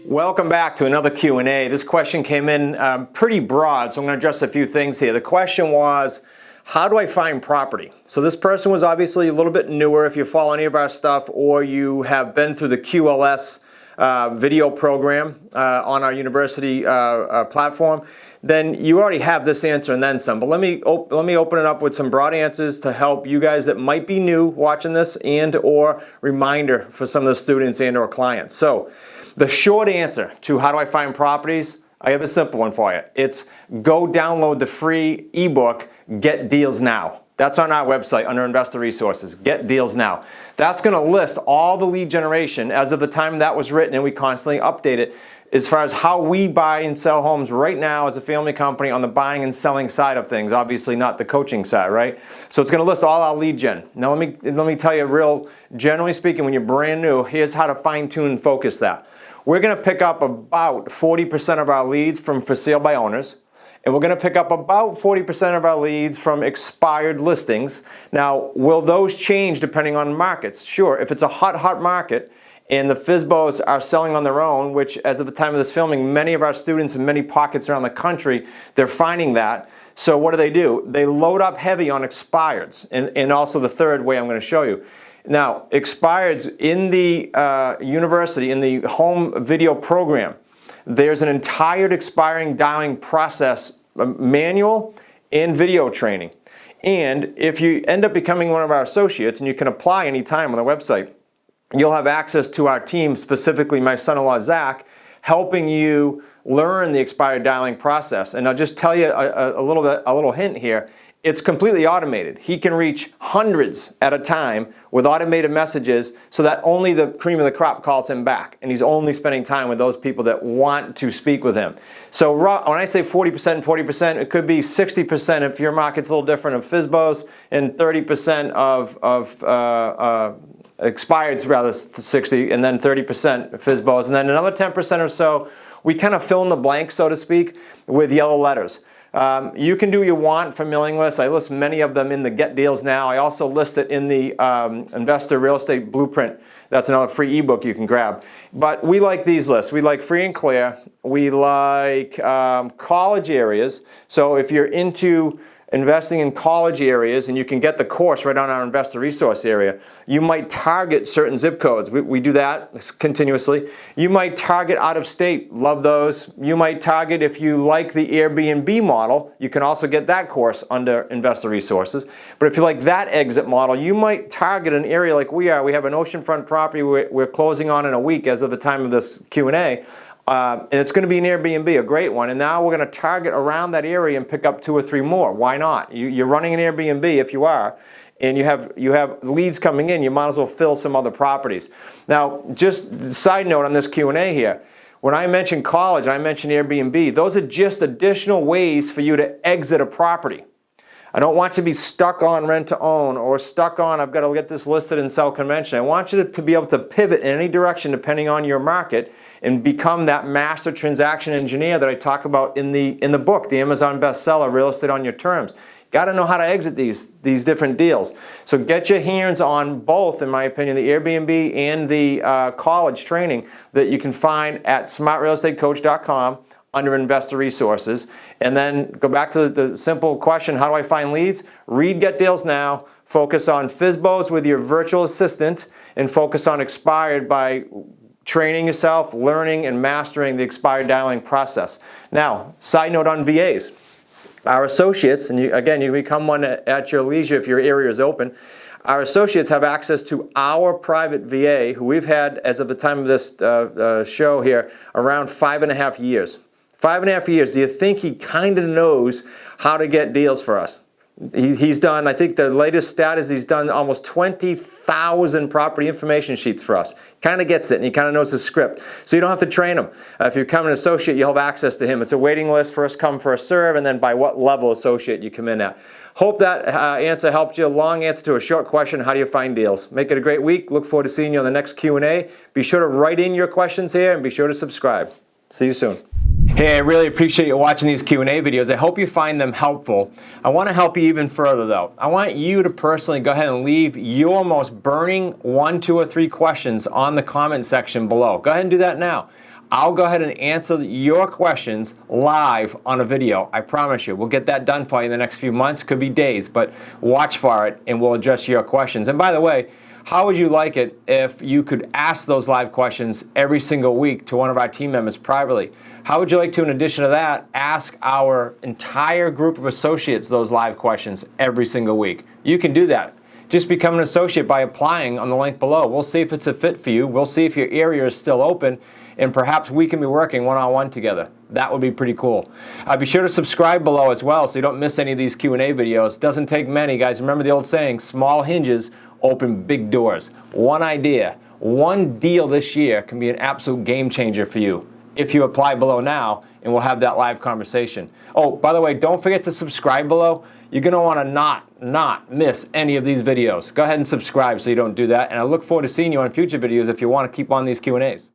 Welcome back to another Q&A. This question came in pretty broad, so I'm going to address a few things here. The question was, how do I find property? So this person was obviously a little bit newer. If you follow any of our stuff or you have been through the QLS video program on our university platform, then you already have this answer and then some. But let me open it up with some broad answers to help you guys that might be new watching this and or reminder for some of the students and or clients. So the short answer to how do I find properties, I have a simple one for you. It's go download the free ebook, Get Deals Now. That's on our website under Investor Resources, Get Deals Now. That's going to list all the lead generation as of the time that was written, and we constantly update it as far as how we buy and sell homes right now as a family company on the buying and selling side of things, obviously not the coaching side, right? So it's going to list all our lead gen. Now let me tell you real, generally speaking, when you're brand new, here's how to fine tune and focus that. We're going to pick up about 40% of our leads from for sale by owners, and we're going to pick up about 40% of our leads from expired listings. Now, will those change depending on markets? Sure, if it's a hot market and the FSBOs are selling on their own, which as of the time of this filming, many of our students in many pockets around the country, they're finding that. So what do? They load up heavy on expireds, and also the third way I'm going to show you. Now, expireds in the university, in the home video program, there's an entire expiring dialing process manual and video training. And if you end up becoming one of our associates, and you can apply anytime on the website, you'll have access to our team, specifically my son-in-law, Zach, helping you learn the expired dialing process. And I'll just tell you a little hint here. It's completely automated. He can reach hundreds at a time with automated messages so that only the cream of the crop calls him back. And he's only spending time with those people that want to speak with him. So when I say 40%, 40%, it could be 60% if your market's a little different of FSBOs and 30% of expireds, rather 60, and then 30% FSBOs. And then another 10% or so, we kind of fill in the blank, so to speak, with yellow letters. You can do what you want for mailing lists. I list many of them in the Get Deals Now. I also list it in the Investor Real Estate Blueprint. That's another free ebook you can grab. But we like these lists. We like free and clear. We like college areas. So if you're into investing in college areas, and you can get the course right on our investor resource area, you might target certain zip codes. We do that continuously. You might target out of state, love those. You might target, if you like the Airbnb model, you can also get that course under investor resources. But if you like that exit model, you might target an area like we are. We have an oceanfront property we're closing on in a week as of the time of this Q&A. And it's going to be an Airbnb, a great one. And now we're going to target around that area and pick up 2 or 3 more. Why not? You're running an Airbnb if you are, and you have leads coming in. You might as well fill some other properties. Now, just side note on this Q&A here. When I mention college, I mention Airbnb. Those are just additional ways for you to exit a property. I don't want you to be stuck on rent to own or stuck on I've got to get this listed and sell convention. I want you to be able to pivot in any direction depending on your market and become that master transaction engineer that I talk about in the book, the Amazon bestseller, Real Estate on Your Terms. Got to know how to exit these different deals. So get your hands on both, in my opinion, the Airbnb and the college training that you can find at smartrealestatecoach.com under Investor Resources. And then go back to the simple question, how do I find leads? Read Get Deals Now. Focus on FSBOs with your virtual assistant, and focus on expired by training yourself, learning, and mastering the expired dialing process. Now, side note on VAs. Our associates, and again, you become one at your leisure if your area is open, our associates have access to our private VA, who we've had, as of the time of this show here, around 5.5 years. 5.5 years. Do you think he kind of knows how to get deals for us? He's done, I think the latest stat is he's done almost 20,000 property information sheets for us. Kind of gets it, and he kind of knows the script. So you don't have to train him. If you become an associate, you'll have access to him. It's a waiting list, first come, first serve, and then by what level associate you come in at. Hope that answer helped you. Long answer to a short question, how do you find deals? Make it a great week. Look forward to seeing you on the next Q&A. Be sure to write in your questions here, and be sure to subscribe. See you soon. Hey, I really appreciate you watching these Q&A videos. I hope you find them helpful. I want to help you even further though. I want you to personally go ahead and leave your most burning 1, 2, or 3 questions on the comment section below. Go ahead and do that now. I'll go ahead and answer your questions live on a video. I promise you. We'll get that done for you in the next few months. Could be days, but watch for it and we'll address your questions. And by the way, how would you like it if you could ask those live questions every single week to one of our team members privately? How would you like to, in addition to that, ask our entire group of associates those live questions every single week? You can do that. Just become an associate by applying on the link below. We'll see if it's a fit for you. We'll see if your area is still open, and perhaps we can be working one-on-one together. That would be pretty cool. Be sure to subscribe below as well so you don't miss any of these Q&A videos. Doesn't take many, guys. Remember the old saying, small hinges open big doors. One idea, one deal this year can be an absolute game changer for you if you apply below now, and we'll have that live conversation. Oh, by the way, don't forget to subscribe below. You're going to want to not miss any of these videos. Go ahead and subscribe so you don't do that, and I look forward to seeing you on future videos if you want to keep on these Q&As.